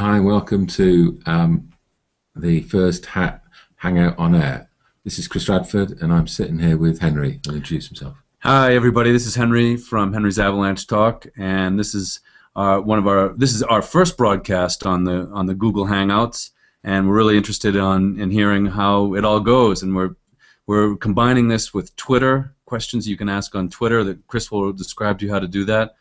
Hi, and welcome to the first Hangout on Air. This is Chris Radford, and I'm sitting here with Henry. He'll introduce himself. Hi, everybody. This is Henry from Henry's Avalanche Talk, and this is our first broadcast on the Google Hangouts, and we're really interested in hearing how it all goes. And we're combining this with Twitter questions you can ask on Twitter. That Chris will describe to you how to do that.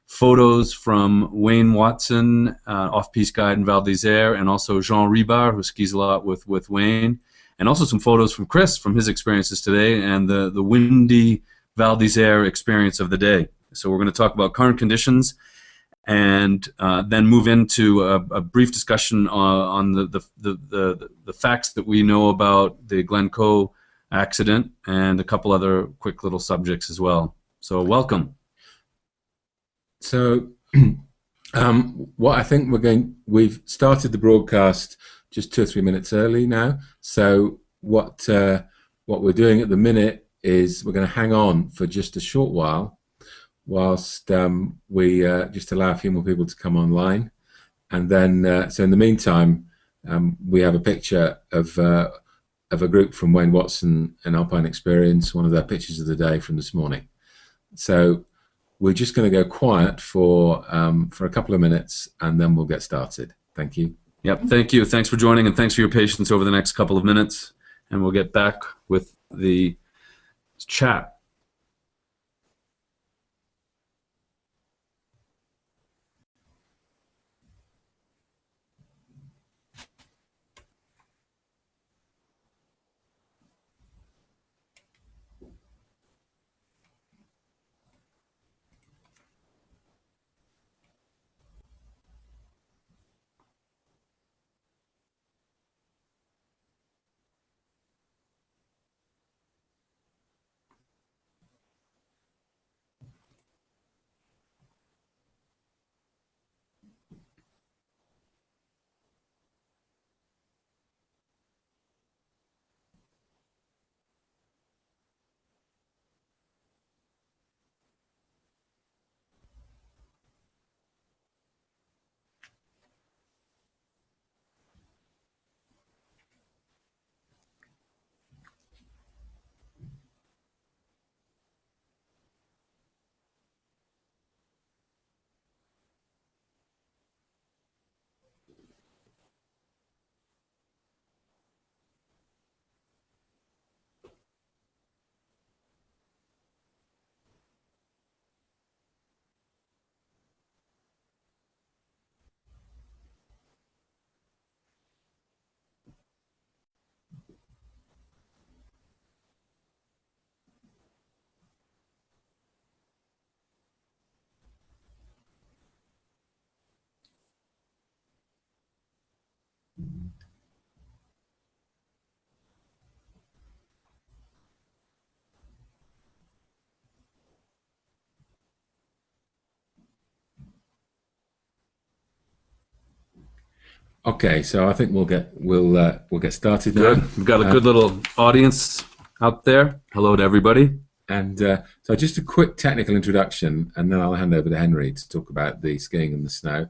Photos from Wayne Watson, off-piste guide in Val d'Isère, and also Jean Ribard, who skis a lot with Wayne, and also some photos from Chris from his experiences today and the windy Val d'Isère experience of the day. So we're going to talk about current conditions and then move into a brief discussion on the facts that we know about the Glencoe accident and a couple other quick little subjects as well. So welcome. So, what I think we've started the broadcast just 2 or 3 minutes early now. So what we're doing at the minute is we're going to hang on for just a short while, whilst we just allow a few more people to come online, and then so in the meantime, we have a picture of a group from Wayne Watson and Alpine Experience, one of their pictures of the day from this morning. So we're just going to go quiet for a couple of minutes, and then we'll get started. Thank you. Yep, thank you. Thanks for joining, and thanks for your patience over the next couple of minutes. And we'll get back with the chat. Okay, so I think we'll get started now. Good. We've got a good little audience out there. Hello to everybody. And so just a quick technical introduction, and then I'll hand over to Henry to talk about the skiing in the snow.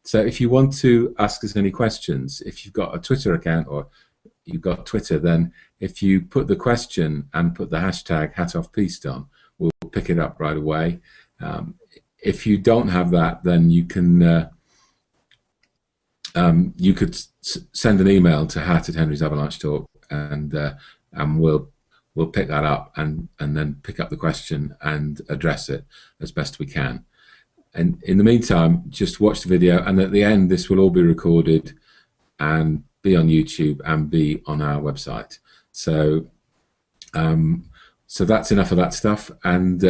So if you want to ask us any questions, if you've got a Twitter account or you've got Twitter, then if you put the question and put the hashtag #HatOffPiste on, we'll pick it up right away. If you don't have that, then you can you could send an email to hat@Henry's Avalanche Talk, and we'll pick that up and then pick up the question and address it as best we can. And in the meantime, just watch the video, and at the end, this will all be recorded and be on YouTube and be on our website. So so that's enough of that stuff. And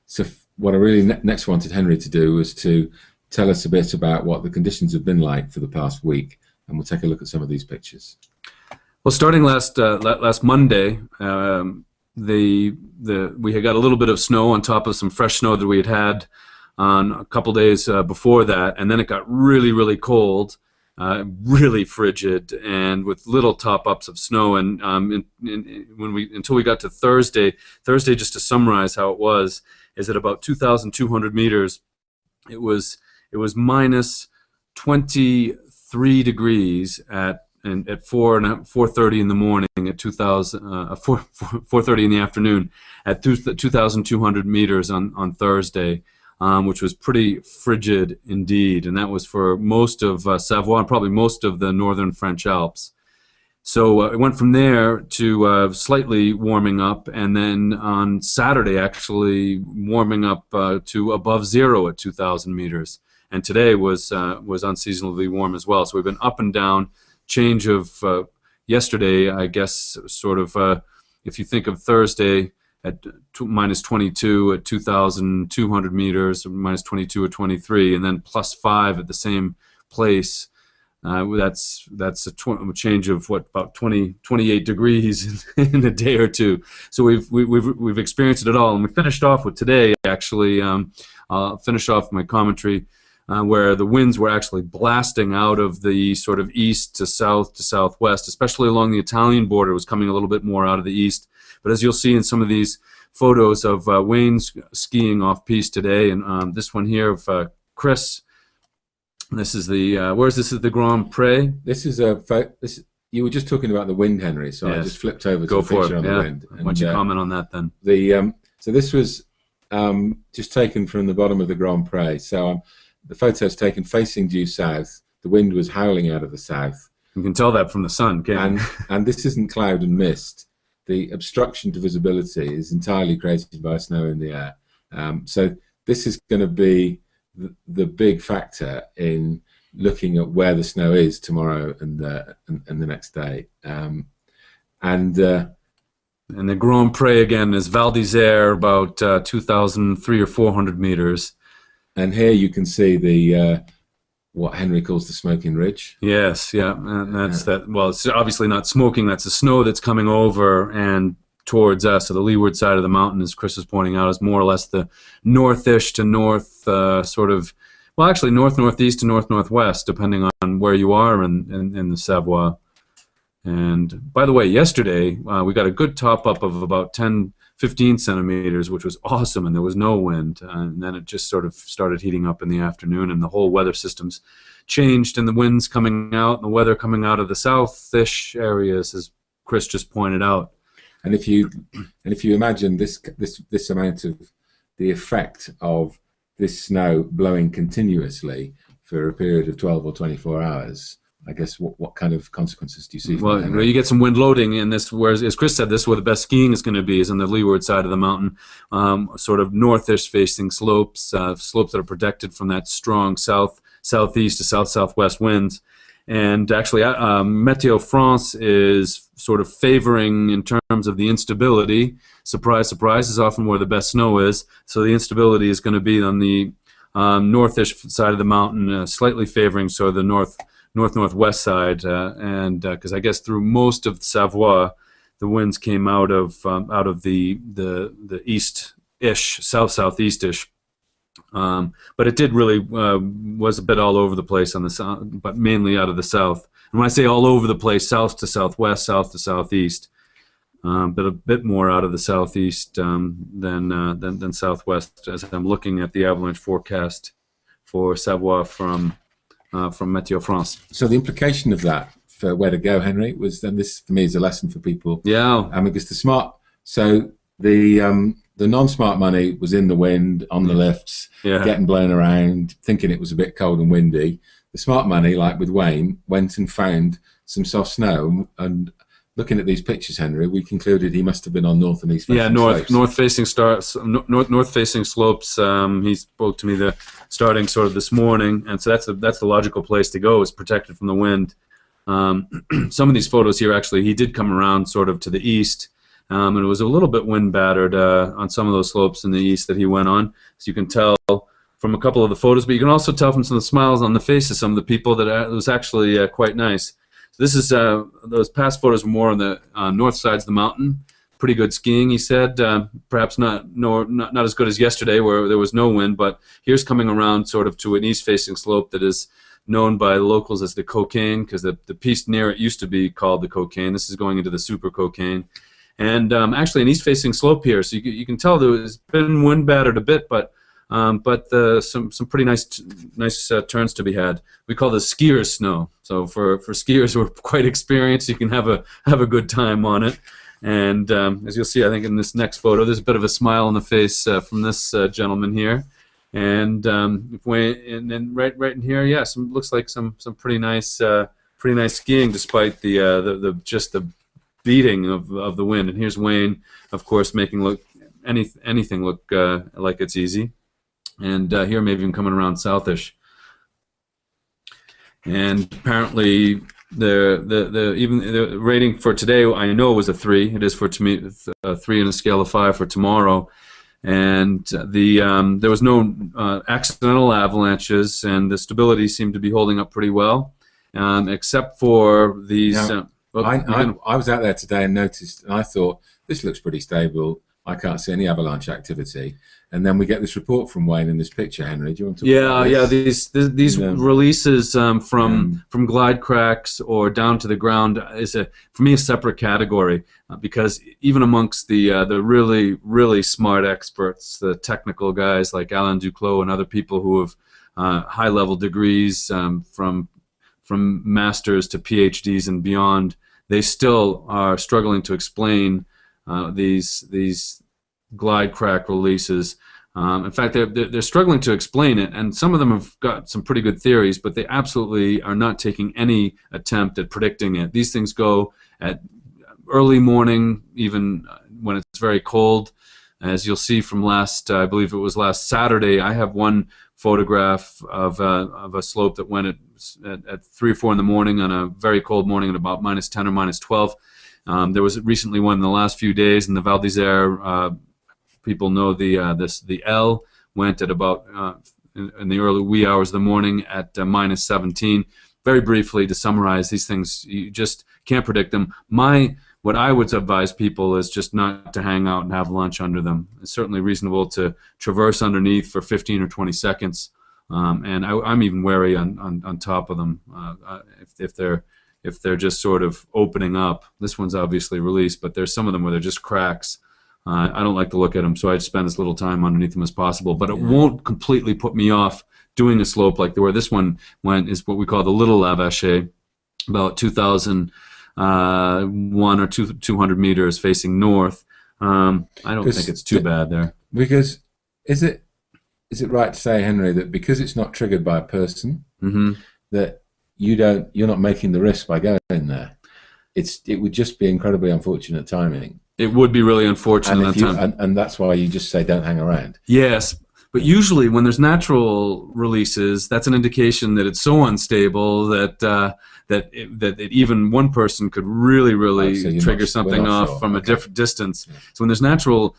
so what I really next wanted Henry to do was to tell us a bit about what the conditions have been like for the past week, and we'll take a look at some of these pictures. Well, starting last Monday, we had got a little bit of snow on top of some fresh snow that we had on a couple days before that, and then it got really, really cold, really frigid, and with little top-ups of snow. And until we got to Thursday, just to summarize how it was, is at about 2,200 meters, it was minus 23 3 degrees at 4:30 in the morning at 4:30 in the afternoon at 2,200 meters on Thursday, which was pretty frigid indeed, and that was for most of Savoie and probably most of the northern French Alps. So it went from there to slightly warming up, and then on Saturday actually warming up to above zero at 2,000 meters. And today was unseasonably warm as well. So we've been up and down. Change of yesterday, I guess, sort of. If you think of Thursday at minus 22 at 2,200 meters, or minus 22 or 23, and then plus 5 at the same place. That's a change of about 28 degrees in a day or two. So we've experienced it all, and we finished off with today. Actually, I'll finish off my commentary where the winds were actually blasting out of the sort of east to southwest, especially along the Italian border. It was coming a little bit more out of the east. But as you'll see in some of these photos of Wayne skiing off-piste today, and this one here of Chris. This is the where's this? Is the Grand Prix? This is you were just talking about the wind, Henry. So yes. I just flipped over to the picture on the wind. Why don't you comment on that then? So this was just taken from the bottom of the Grand Prix. So the photo is taken facing due south. The wind was howling out of the south. You can tell that from the sun, can't you? And this isn't cloud and mist. The obstruction to visibility is entirely created by snow in the air. So this is going to be the big factor in looking at where the snow is tomorrow and the next day. And the Grand Prix again is Val d'Isère, about 2,300 or 400 meters. And here you can see the what Henry calls the smoking ridge. Yes, yeah, and that's that. Well, it's obviously not smoking. That's the snow that's coming over and towards us. So the leeward side of the mountain, as Chris was pointing out, is more or less the northish to north, sort of. Well, actually, north-northeast to north-northwest, depending on where you are in the Savoie. And by the way, yesterday we got a good top-up of about 10-15 centimeters, which was awesome, and there was no wind. And then it just sort of started heating up in the afternoon, and the whole weather system's changed, and the wind's coming out, and the weather coming out of the south-ish areas, as Chris just pointed out. And if you imagine this amount of the effect of this snow blowing continuously for a period of 12 or 24 hours, I guess what kind of consequences do you see? Well, you get some wind loading in this, whereas, as Chris said, this is where the best skiing is going to be, is on the leeward side of the mountain, sort of northish facing slopes, slopes that are protected from that strong southeast to southwest winds. And actually, Météo France is sort of favoring in terms of the instability. Surprise, surprise, is often where the best snow is. So the instability is going to be on the northish side of the mountain, slightly favoring sort of the northwest side. And because I guess through most of Savoie, the winds came out of the east-ish, southeast-ish. But it did really was a bit all over the place on the south, but mainly out of the south. And when I say all over the place, south to southwest, south to southeast, but a bit more out of the southeast than southwest. As I'm looking at the avalanche forecast for Savoie from Météo France. So the implication of that for where to go, Henry, was then this for me is a lesson for people. Yeah. Because the smart, so the non-smart money was in the wind, on the lifts, getting blown around, thinking it was a bit cold and windy. The smart money, like with Wayne, went and found some soft snow. And looking at these pictures, Henry, we concluded he must have been on north and east facing slopes. North-facing slopes. He spoke to me starting sort of this morning, and so that's the logical place to go, is protected from the wind. Some of these photos here, actually, he did come around sort of to the east. And it was a little bit wind battered on some of those slopes in the east that he went on. So you can tell from a couple of the photos, but you can also tell from some of the smiles on the faces of some of the people that it was actually quite nice. So this is those past photos were more on the north sides of the mountain. Pretty good skiing, he said. Perhaps not as good as yesterday, where there was no wind. But here's coming around sort of to an east-facing slope that is known by the locals as the Cocaine, because the piste near it used to be called the Cocaine. This is going into the Super Cocaine. And actually an east-facing slope here, so you can tell there's been wind battered a bit, but but some pretty nice turns to be had. We call this skiers snow. So for skiers who are quite experienced, you can have a good time on it. And as you'll see, I think in this next photo, there's a bit of a smile on the face from this gentleman here. And then right in here, yeah, looks like some pretty nice skiing, despite the beating of the wind. And here's Wayne, of course, making anything look like it's easy. And here, maybe even coming around southish. And apparently, the rating for today, I know, was a 3. It is for me a 3 on a scale of 5 for tomorrow. And there was no accidental avalanches, and the stability seemed to be holding up pretty well, except for these. Now, I was out there today and noticed, and I thought, this looks pretty stable. I can't see any avalanche activity. And then we get this report from Wayne in this picture. Henry, do you want to talk about this? These releases from glide cracks or down to the ground is for me a separate category, because even amongst the really smart experts, the technical guys like Alain Duclos and other people who have high level degrees from masters to PhDs and beyond, they still are struggling to explain these glide crack releases. In fact, they're struggling to explain it, and some of them have got some pretty good theories, but they absolutely are not taking any attempt at predicting it. These things go at early morning, even when it's very cold. As you'll see from I believe it was last Saturday, I have one photograph of a slope that went at 3 or 4 in the morning on a very cold morning at about -10 or -12. There was recently one in the last few days in the Val d'Isère. People know the L went at about in the early wee hours of the morning at -17. Very briefly, to summarize, these things, you just can't predict them. What I would advise people is just not to hang out and have lunch under them. It's certainly reasonable to traverse underneath for 15 or 20 seconds, and I'm even wary on top of them if they're just sort of opening up. This one's obviously released, but there's some of them where they're just cracks. I don't like to look at them, so I spend as little time underneath them as possible. But it won't completely put me off doing a slope like where this one went, is what we call the Little Lavache, about 2,001 or 200 meters facing north. I don't think it's too bad there. Because is it right to say, Henry, that because it's not triggered by a person, that you're not making the risk by going there? It would just be incredibly unfortunate timing. It would be really unfortunate. And that's why you just say don't hang around. Yes, but usually when there's natural releases, that's an indication that it's so unstable that even one person could really trigger something off from a different distance. Yeah. So when there's natural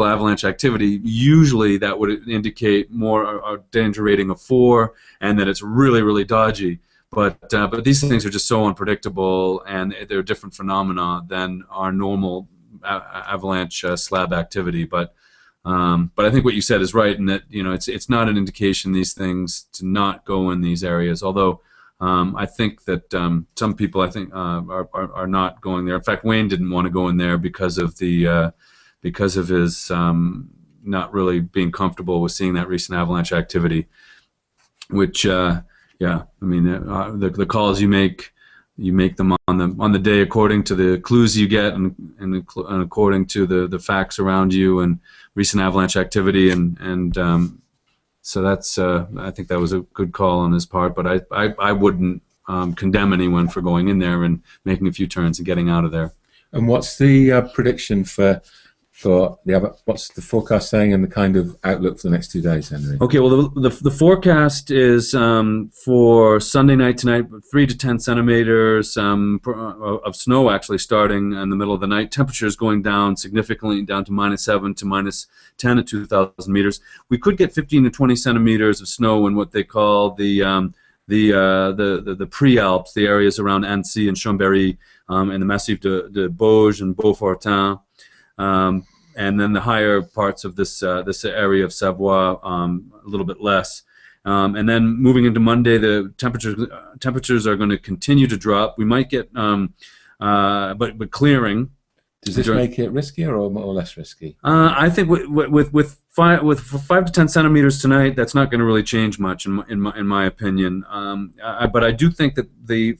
avalanche activity, usually that would indicate more a danger rating of 4, and that it's really dodgy. But these things are just so unpredictable, and they're different phenomena than our normal avalanche slab activity. But I think what you said is right, in that it's not an indication, these things, to not go in these areas. Although I think that some people are not going there. In fact, Wayne didn't want to go in there because of his not really being comfortable with seeing that recent avalanche activity, which. Yeah, I mean, the calls you make them on the day according to the clues you get and according to the facts around you and recent avalanche activity, and so that's I think that was a good call on his part. But I wouldn't condemn anyone for going in there and making a few turns and getting out of there. And what's the prediction what's the forecast saying, and the kind of outlook for the next 2 days, Henry? Okay, well, the forecast is for Sunday night tonight, 3 to 10 centimeters of snow actually starting in the middle of the night. Temperatures going down significantly, down to -7 to -10 at 2,000 meters. We could get 15 to 20 centimeters of snow in what they call the pre-Alps, the areas around Annecy and Chambéry, and the Massif de Bauge and Beaufortin. And then the higher parts of this area of Savoie, a little bit less. And then moving into Monday, the temperatures are going to continue to drop. We might get, but clearing. Does this make it riskier or less risky? I think with 5 to 10 centimeters tonight, that's not going to really change much in my opinion. But I do think that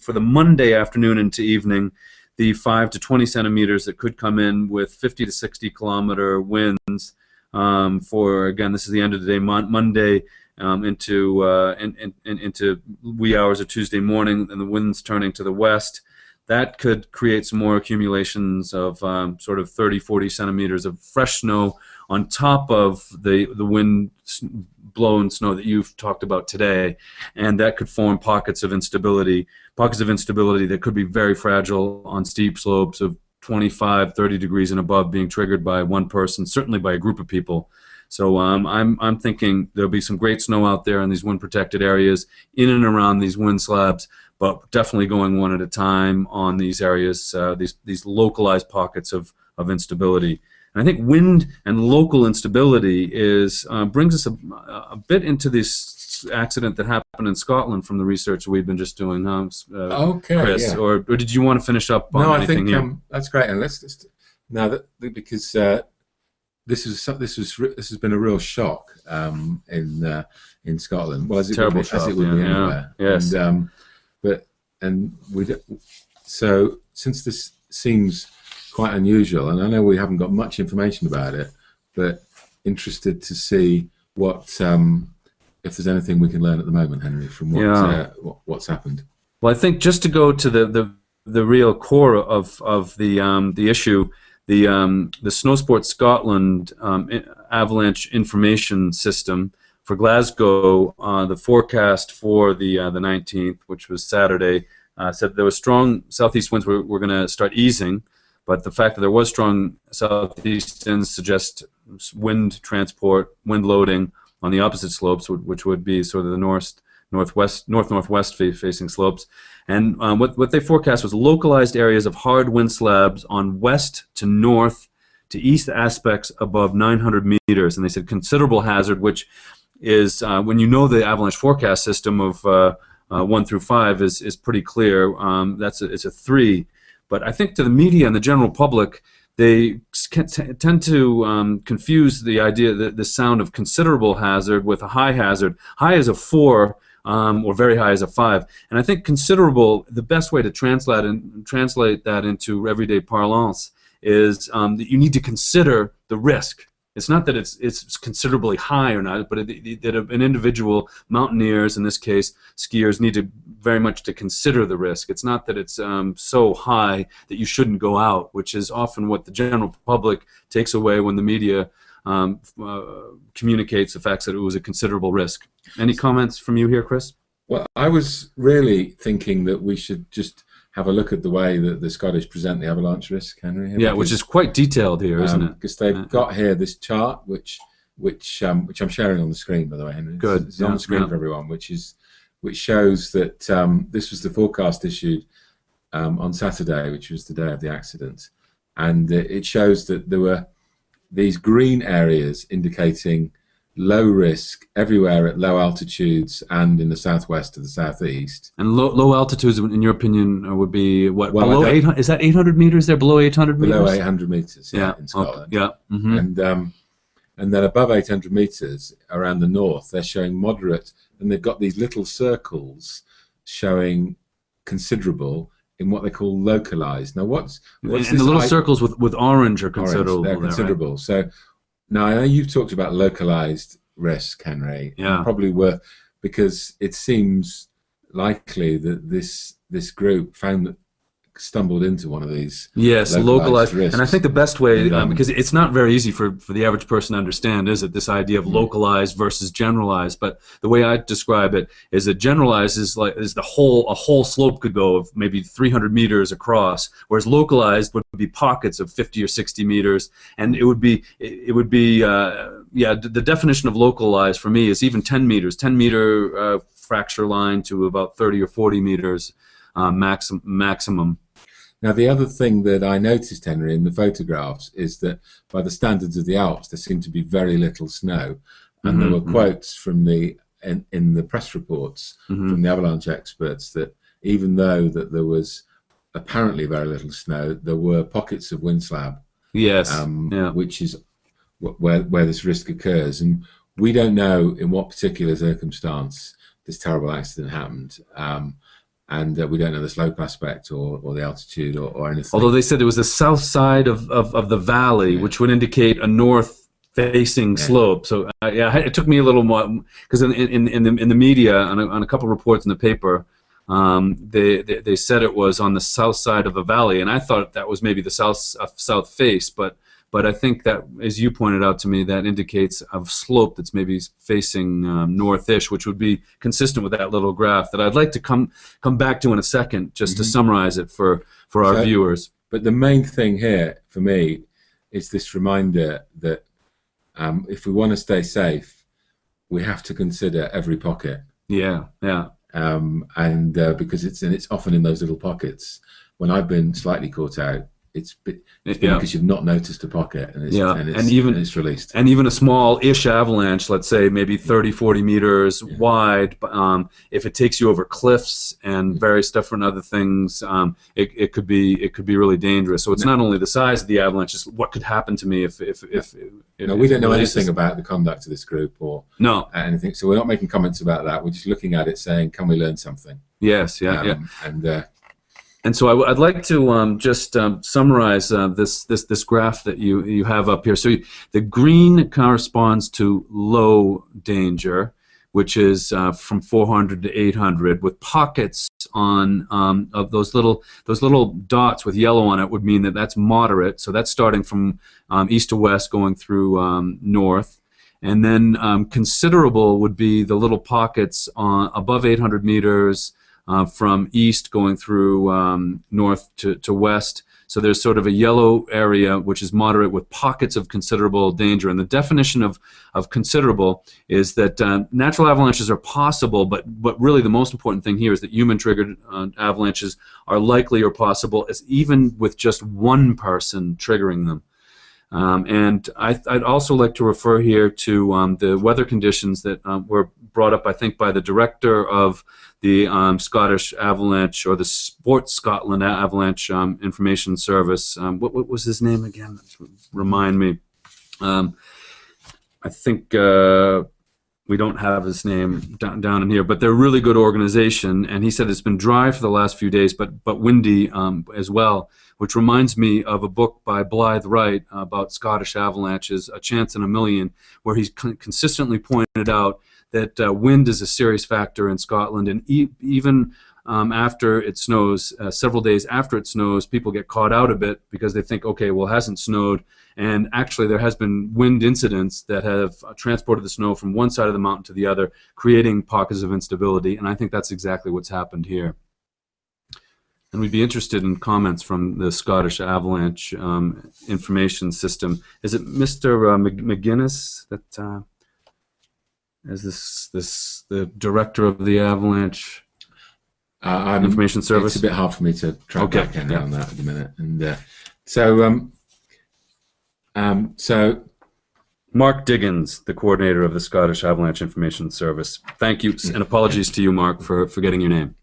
for the Monday afternoon into evening, the 5 to 20 centimeters that could come in with 50 to 60 kilometer winds for, again, this is the end of the day, Monday into wee hours of Tuesday morning, and the winds turning to the west. That could create some more accumulations of sort of 30, 40 centimeters of fresh snow on top of the wind-blown snow that you've talked about today, and that could form pockets of instability that could be very fragile on steep slopes of 25, 30 degrees and above, being triggered by one person, certainly by a group of people. So I'm thinking there'll be some great snow out there in these wind-protected areas, in and around these wind slabs, but definitely going one at a time on these areas, these localized pockets of instability. And I think wind and local instability brings us a bit into this accident that happened in Scotland from the research we've been just doing, Okay, Chris? yeah. Or did you want to finish up on anything here? No, I think that's great. And let's just now that because this has been a real shock in Scotland. Well, as it would be anywhere. Yes. So since this seems quite unusual, and I know we haven't got much information about it, but interested to see what if there's anything we can learn at the moment, Henry, from what's happened. Well, I think just to go to the real core of the issue, the Snow Sport Scotland Avalanche Information System for Glasgow, the forecast for the 19th, which was Saturday, said there was strong southeast winds were going to start easing, but the fact that there was strong southeast winds suggests wind transport, wind loading on the opposite slopes, which would be sort of the northwest facing slopes. And what they forecast was localized areas of hard wind slabs on west to north to east aspects above 900 meters. And they said considerable hazard, which is when you know the avalanche forecast system of 1 through 5 is pretty clear. It's a 3. But I think to the media and the general public, they tend to confuse the idea that the sound of considerable hazard with a high hazard. High is a 4, or very high is a 5. And I think considerable, the best way to translate that into everyday parlance is that you need to consider the risk. It's not that it's considerably high or not, but that an individual, mountaineers in this case, skiers, need to very much to consider the risk. It's not that it's so high that you shouldn't go out, which is often what the general public takes away when the media communicates the fact that it was a considerable risk. Any comments from you here, Chris? Well, I was really thinking that we should just have a look at the way that the Scottish present the avalanche risk, Henry. Yeah, which is quite detailed here, isn't it? Because they've got here this chart, which I'm sharing on the screen, by the way, Henry. Good. It's on the screen for everyone, which shows that this was the forecast issued on Saturday, which was the day of the accident, and it shows that there were these green areas indicating low risk everywhere at low altitudes and in the southwest to the southeast. And low altitudes, in your opinion, would be what? Well, below 800? Is that 800 meters there? Below 800 meters? Below 800 meters, yeah, in Scotland. Yeah. Mm-hmm. And then above 800 meters around the north, they're showing moderate, and they've got these little circles showing considerable in what they call localized. Now, what's and the little circles with orange are considerable. They're considerable. Right? So now I know you've talked about localized risk, Henry. Yeah. Probably were, because it seems likely that this group stumbled into one of these. Yes, localized risks. And I think the best way, because it's not very easy for the average person to understand, is it, this idea of localized versus generalized? But the way I describe it is that generalized is a whole slope could go of maybe 300 meters across, whereas localized would be pockets of 50 or 60 meters, and it would be the definition of localized for me is even 10 meters, 10 meter fracture line to about 30 or 40 meters maximum. Now, the other thing that I noticed, Henry, in the photographs is that by the standards of the Alps, there seemed to be very little snow. And there were quotes from in the press reports from the avalanche experts that even though that there was apparently very little snow, there were pockets of wind slab Yes. Yeah. which is where this risk occurs. And we don't know in what particular circumstance this terrible accident happened. And we don't know the slope aspect or the altitude or anything. Although they said it was the south side of the valley, which would indicate a north-facing slope. So it took me a little more, because in the media, on a couple of reports in the paper, they said it was on the south side of the valley, and I thought that was maybe the south face, but I think that, as you pointed out to me, that indicates a slope that's maybe facing northish, which would be consistent with that little graph that I'd like to come back to in a second, just to summarize it for our viewers. But the main thing here for me is this reminder that if we want to stay safe, we have to consider every pocket. Yeah. Because it's often in those little pockets. When I've been slightly caught out, it's been because you've not noticed a pocket, and it's released. And even a small-ish avalanche, let's say maybe 30, 40 meters wide, if it takes you over cliffs and various different other things, it could be really dangerous. So it's not only the size of the avalanche, it's what could happen to me if we don't know anything about the conduct of this group or anything. So we're not making comments about that. We're just looking at it, saying, can we learn something? Yes, And so I'd like to just summarize this graph that you have up here. So the green corresponds to low danger, which is from 400 to 800, with pockets on of those little dots with yellow on it would mean that that's moderate. So that's starting from east to west, going through north. And then considerable would be the little pockets above 800 meters. From east going through north to west. So there's sort of a yellow area which is moderate with pockets of considerable danger. And the definition of considerable is that natural avalanches are possible, but really the most important thing here is that human-triggered avalanches are likely or possible, as even with just one person triggering them. And I'd also like to refer here to the weather conditions that were brought up, I think, by the director of the Scottish Avalanche, or the Sports Scotland Avalanche Information Service. What was his name again? Remind me. I think we don't have his name down in here, but they're a really good organization. And he said it's been dry for the last few days, but windy as well, which reminds me of a book by Blythe Wright about Scottish avalanches, A Chance in a Million, where he's consistently pointed out that wind is a serious factor in Scotland, and even after it snows, several days after it snows, people get caught out a bit because they think, okay, well, it hasn't snowed, and actually there has been wind incidents that have transported the snow from one side of the mountain to the other, creating pockets of instability, and I think that's exactly what's happened here. And we'd be interested in comments from the Scottish Avalanche Information System. Is it Mr. McGuinness that is the director of the Avalanche Information Service? It's a bit hard for me to track back on that at the minute. And so Mark Diggins, the coordinator of the Scottish Avalanche Information Service. Thank you, and apologies to you, Mark, for getting your name.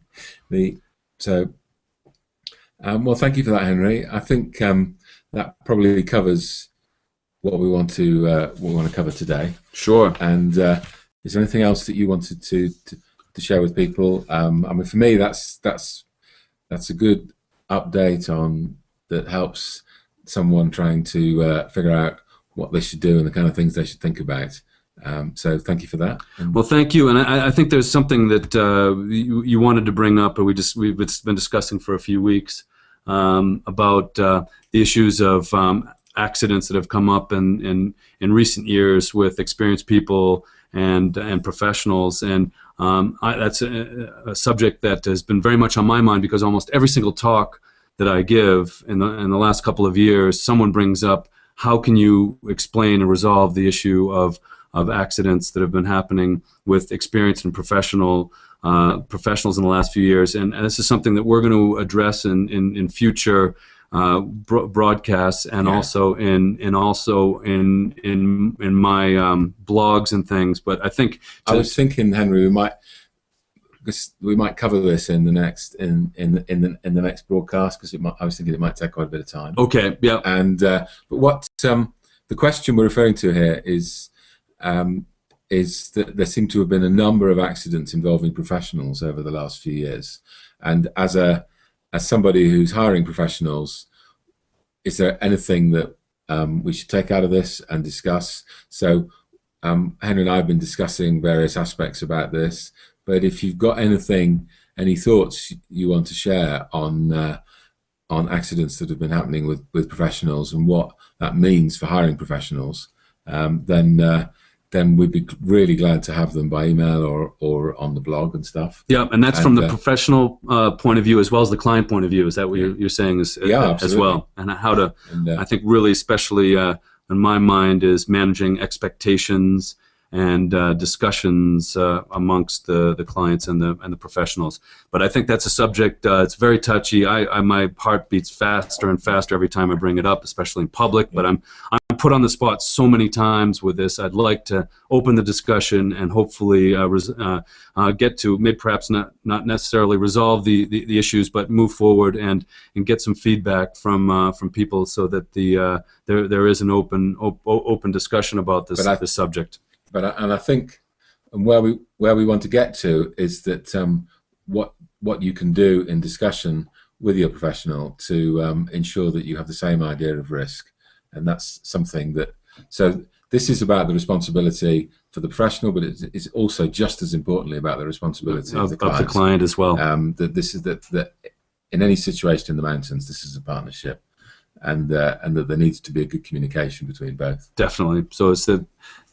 Well, thank you for that, Henry. I think that probably covers what we want to cover today. Sure. And is there anything else that you wanted to share with people? I mean, for me, that's a good update on that helps someone trying to figure out what they should do and the kind of things they should think about. So thank you for that. Well, thank you. And I think there's something that you wanted to bring up, and we've been discussing for a few weeks about the issues of accidents that have come up in recent years with experienced people and professionals, and that's a subject that has been very much on my mind, because almost every single talk that I give in the last couple of years, someone brings up how can you explain and resolve the issue of accidents that have been happening with experienced and professionals in the last few years, and this is something that we're going to address in future broadcasts, and also in my blogs and things. But I think I was thinking, Henry, we might because we might cover this in the next in the next broadcast, because I was thinking it might take quite a bit of time. Okay. Yeah. And but what the question we're referring to here is that there seem to have been a number of accidents involving professionals over the last few years. And as somebody who's hiring professionals, is there anything that we should take out of this and discuss? So Henry and I have been discussing various aspects about this, but if you've got any thoughts you want to share on accidents that have been happening with professionals and what that means for hiring professionals, then we'd be really glad to have them by email or on the blog and stuff. Yeah, and that's from the professional point of view as well as the client point of view. Is that what you're saying as well? And how to, I think really especially in my mind, is managing expectations and discussions amongst the clients and the professionals. But I think that's a subject, it's very touchy. My heart beats faster and faster every time I bring it up, especially in public, but I'm put on the spot so many times with this. I'd like to open the discussion and hopefully get to, maybe perhaps not necessarily resolve the issues, but move forward and get some feedback from people, so that there is an open discussion about this subject. But I think where we want to get to is that what you can do in discussion with your professional to ensure that you have the same idea of risk, and that's something that. So this is about the responsibility for the professional, but it's also just as importantly about the responsibility of the client as well. That in any situation in the mountains, this is a partnership. And that there needs to be a good communication between both. Definitely. So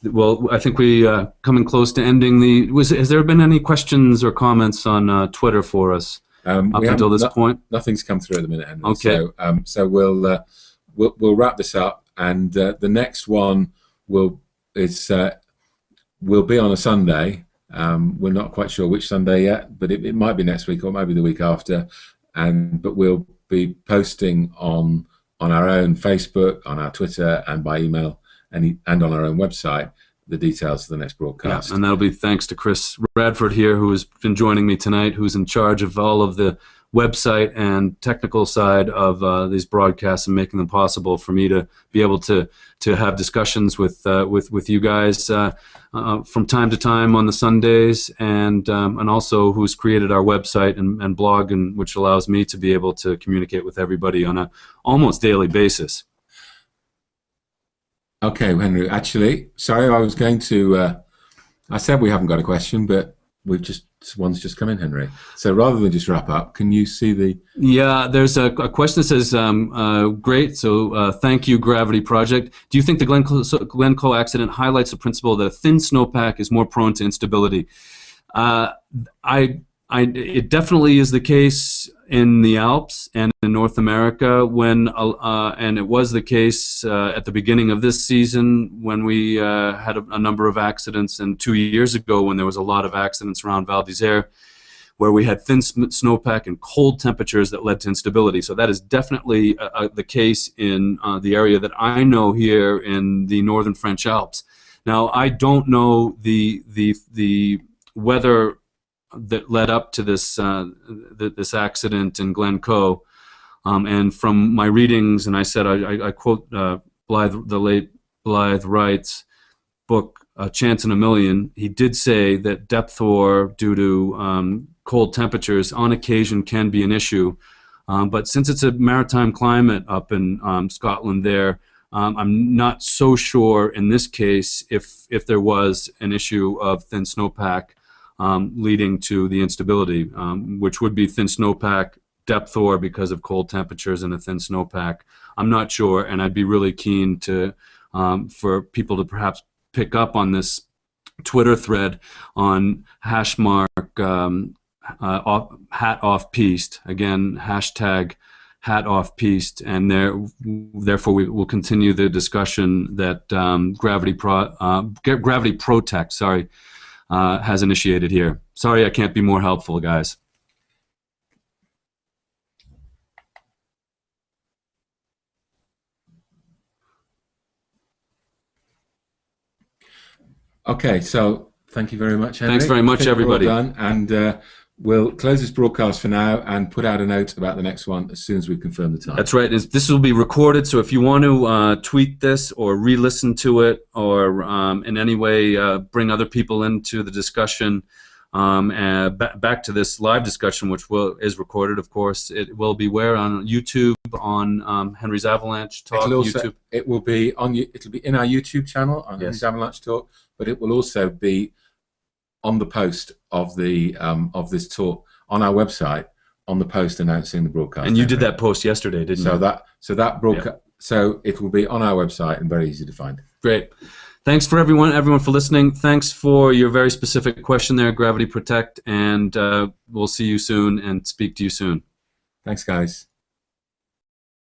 well, I think we coming close to ending has there been any questions or comments on Twitter for us up until this point? Nothing's come through at the minute, Henry. Okay. So we'll wrap this up, and the next one will be on a Sunday. We're not quite sure which Sunday yet, but it might be next week or maybe the week after. But we'll be posting on our own Facebook, on our Twitter, and by email, and on our own website, the details of the next broadcast. Yeah, and that'll be thanks to Chris Radford here, who has been joining me tonight, who's in charge of all of the website and technical side of these broadcasts and making them possible for me to be able to have discussions with you guys from time to time on the Sundays, and also who's created our website and blog, and which allows me to be able to communicate with everybody on a almost daily basis. Okay, Henry. Actually, sorry, I was going to. I said we haven't got a question, but one's just come in, Henry. So rather than just wrap up, can you see the? Yeah, there's a question that says, great, so thank you, Gravity Project. Do you think the Glencoe accident highlights the principle that a thin snowpack is more prone to instability? It definitely is the case in the Alps and in North America, and it was the case at the beginning of this season when we had a number of accidents, and 2 years ago when there was a lot of accidents around Val d'Isère, where we had thin snowpack and cold temperatures that led to instability. So that is definitely the case in the area that I know here in the northern French Alps. Now, I don't know the weather that led up to this accident in Glencoe, and from my readings, and I said I quote the late Blythe Wright's book, A Chance in a Million. He did say that depth ore due to cold temperatures on occasion can be an issue, but since it's a maritime climate up in Scotland there, I'm not so sure in this case if there was an issue of thin snowpack leading to the instability, which would be thin snowpack, depth ore because of cold temperatures, and a thin snowpack. I'm not sure, and I'd be really keen to for people to perhaps pick up on this Twitter thread on hashmark hat off piste, again hashtag hat off piste, and therefore we will continue the discussion that Gravity Protect has initiated here. Sorry I can't be more helpful, guys. Okay, so Thank you very much, Henry. Thanks very much, everybody. We're all done, and we'll close this broadcast for now and put out a note about the next one as soon as we confirm the time. That's right. This will be recorded, so if you want to tweet this or re-listen to it or in any way bring other people into the discussion, back to this live discussion, which is recorded, of course. It will be where? On YouTube, on Henry's Avalanche Talk. YouTube. It will be it'll be in our YouTube channel on Henry's Avalanche Talk, but it will also be on the post of the this talk on our website, on the post announcing the broadcast. And you did that post yesterday, didn't you? So that broadcast. So it will be on our website and very easy to find. Great. Thanks for everyone for listening. Thanks for your very specific question there, Gravity Protect, and we'll see you soon and speak to you soon. Thanks, guys.